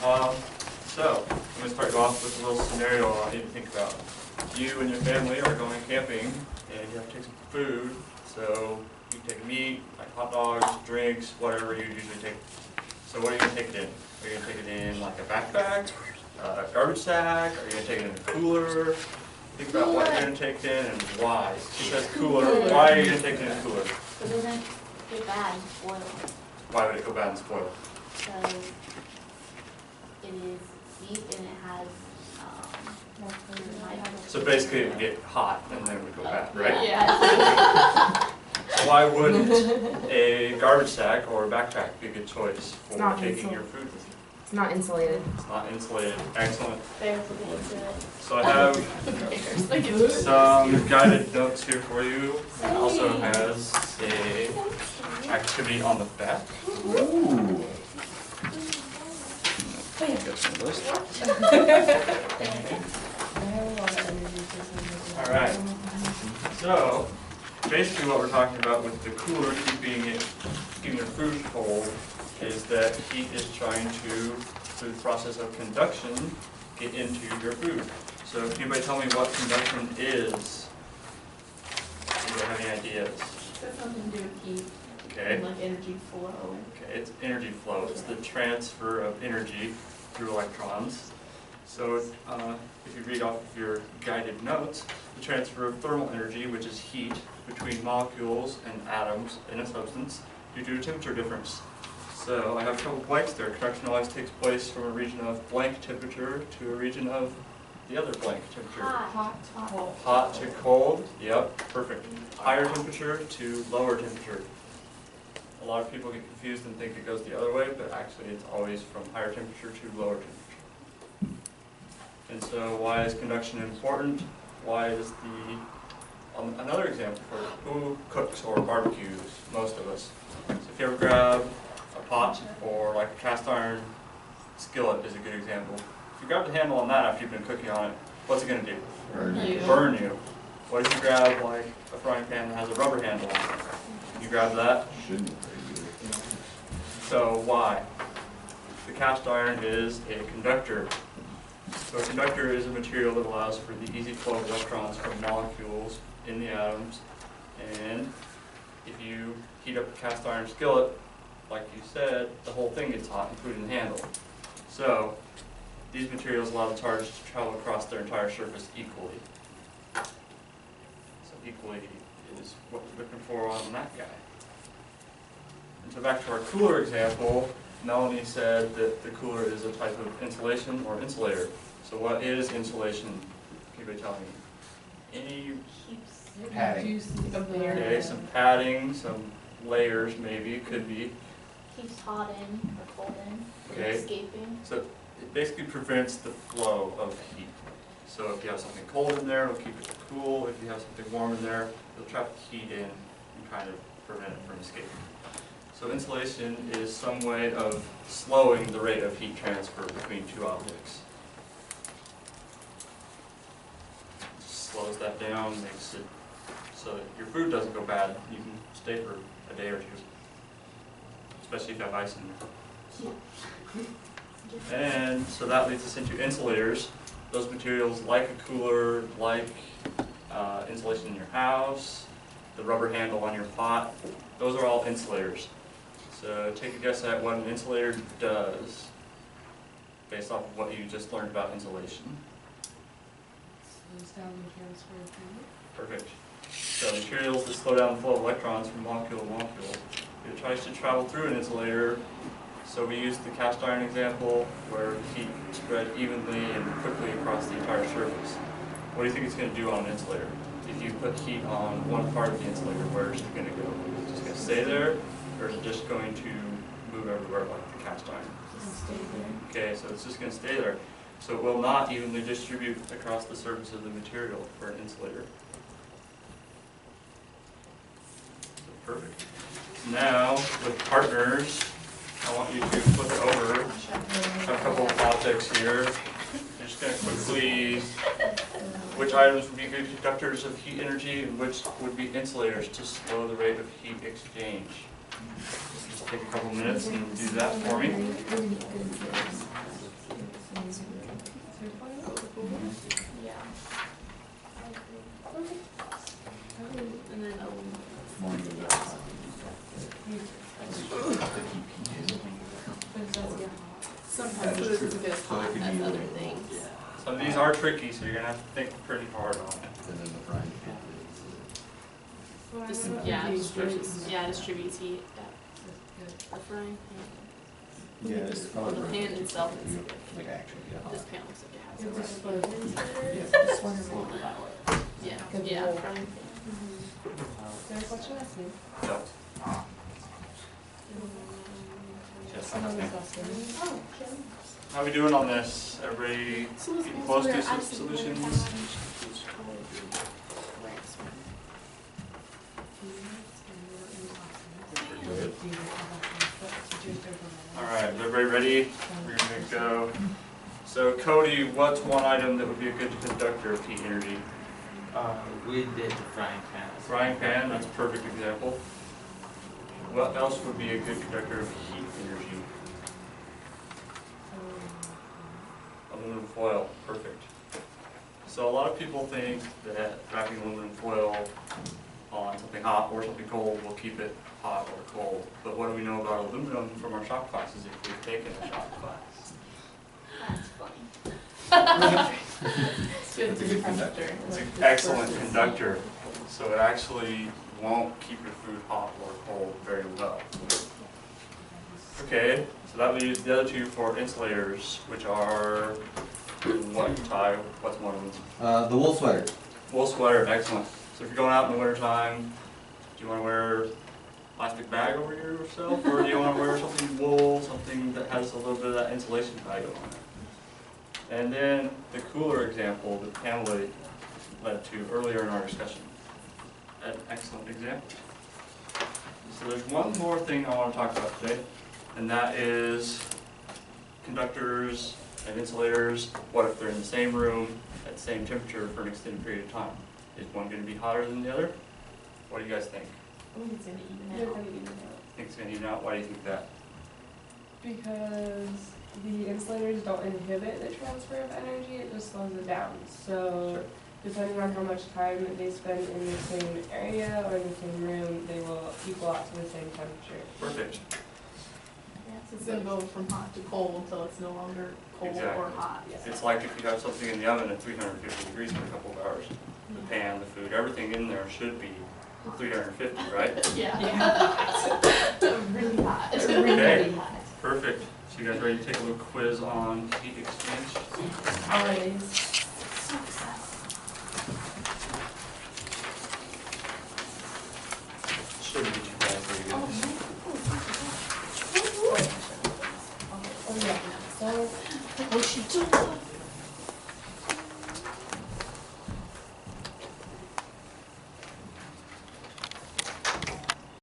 So, I'm going to start you off with a little scenario I want you to think about. You and your family are going camping, and you have to take some food. So, you take meat, like hot dogs, drinks, whatever you usually take. So, what are you going to take it in? Are you going to take it in like a backpack, a garbage sack? Are you going to take it in a cooler? Think about what you're going to take it in and why. She says cooler. Why are you going to take it in a cooler? It doesn't get bad and spoil. Why would it go bad and spoil? Because it is deep and it has So basically it would get hot and then it would go bad, right? Yeah. So why wouldn't a garbage sack or a backpack be a good choice for taking your food with you? It's not insulated. It's not insulated. Excellent. Bears will get into it. So I have some guided notes here for you. It also has a activity on the back. Ooh. Get some of those. All right. So basically, what we're talking about with the cooler keeping your food cold is that heat is trying to, through the process of conduction, get into your food. So can anybody tell me what conduction is? Anybody have any ideas? It has something to do with heat. Okay. And like energy flow. Okay, it's energy flow. It's the transfer of energy through electrons. So if you read off of your guided notes, the transfer of thermal energy, which is heat, between molecules and atoms in a substance due to a temperature difference. So I have a couple blanks there. Conduction always takes place from a region of blank temperature to a region of the other blank temperature. Hot to cold. Yep, perfect. Higher temperature to lower temperature. A lot of people get confused and think it goes the other way, but actually it's always from higher temperature to lower temperature. And so why is conduction important? Why is another example for who cooks or barbecues? Most of us. So if you ever grab a pot or like a cast iron skillet is a good example. If you grab the handle on that after you've been cooking on it, what's it going to do? Burn you. What if you grab like a frying pan that has a rubber handle on it? You grab that? Shouldn't. So why? The cast iron is a conductor. So a conductor is a material that allows for the easy flow of electrons from molecules in the atoms. And if you heat up a cast iron skillet, like you said, the whole thing gets hot, including the handle. So these materials allow the charge to travel across their entire surface equally. So equally is what we're looking for on that guy. And so back to our cooler example, Melanie said that the cooler is a type of insulation or insulator. So what is insulation? Can anybody tell me? Any Padding. okay, some padding, some layers maybe, could be. Keeps hot in or cold in. Okay. Escaping. So it basically prevents the flow of heat. So if you have something cold in there, it'll keep it cool. If you have something warm in there, it'll trap the heat in and kind of prevent it from escaping. So insulation is some way of slowing the rate of heat transfer between two objects. It slows that down, makes it so that your food doesn't go bad. You can stay for a day or two, especially if you have ice in there. And so that leads us into insulators. Those materials like a cooler, like insulation in your house, the rubber handle on your pot, those are all insulators. So take a guess at what an insulator does based off of what you just learned about insulation. Slows down the transfer of heat. Perfect. So materials that slow down the flow of electrons from molecule to molecule. It tries to travel through an insulator. So we used the cast iron example where heat spread evenly and quickly across the entire surface. What do you think it's going to do on an insulator? If you put heat on one part of the insulator, where is it going to go? Is it just going to stay there, or is it just going to move everywhere like the cast iron? Stay there. Okay, so it's just going to stay there. So it will not evenly distribute across the surface of the material for an insulator. So perfect. Now, with partners, I want you to flip over a couple of objects here. I'm just going to quickly, which items would be good conductors of heat energy and which would be insulators to slow the rate of heat exchange. Just take a couple minutes and do that for me. Sometimes That is food true. isn't as So it hot could as be other little- things. Yeah. Some of these are tricky, so you're gonna have to think pretty hard on it. And then the frying pan is, Distributes heat, the frying pan. yeah, it's Well, the pan itself is, like actually get hot. this pan looks like it It has was a for insulator. Yes, Just it's wondering. slow power. yeah, Good yeah, roll. frying pan. There's what you asked me. So, just Someone was something. asking me. Oh, Kim. How we doing on this? Everybody getting close to some solutions? Good. Alright, is everybody ready? We're gonna go. So Cody, what's one item that would be a good conductor of heat energy? We did the frying pan. Frying pan, that's a perfect example. What else would be a good conductor of heat energy? Aluminum foil, perfect. So a lot of people think that wrapping aluminum foil on something hot or something cold will keep it hot or cold. But what do we know about aluminum from our shop classes if we've taken a shop class? That's funny. It's good, it's a good conductor. It's an excellent conductor, so it actually won't keep your food hot or cold very well. Okay, so that leaves the other two for insulators, which are what, Ty? What's one of them? The wool sweater. Wool sweater, excellent. So if you're going out in the winter time, do you want to wear a plastic bag over yourself, or do you want to wear something wool, something that has a little bit of that insulation value on it? And then the cooler example that Pamela led to earlier in our discussion. An excellent example. So there's one more thing I want to talk about today, and that is conductors and insulators. What if they're in the same room at the same temperature for an extended period of time? Is one going to be hotter than the other? What do you guys think? I think it's gonna even They're out. gonna even out. Think it's going to even out? Why do you think that? Because the insulators don't inhibit the transfer of energy, it just slows it down. So depending on how much time they spend in the same area or in the same room, they will equal out to the same temperature. Perfect. Yeah, It's gonna go from hot to cold until it's no longer cold or Exactly. hot. It's like if you have something in the oven at 350 degrees for a couple of hours. The pan, the food, everything in there should be 350, right? Yeah. really hot. Okay. Really hot. Perfect. So you guys ready to take a little quiz on heat exchange? Always.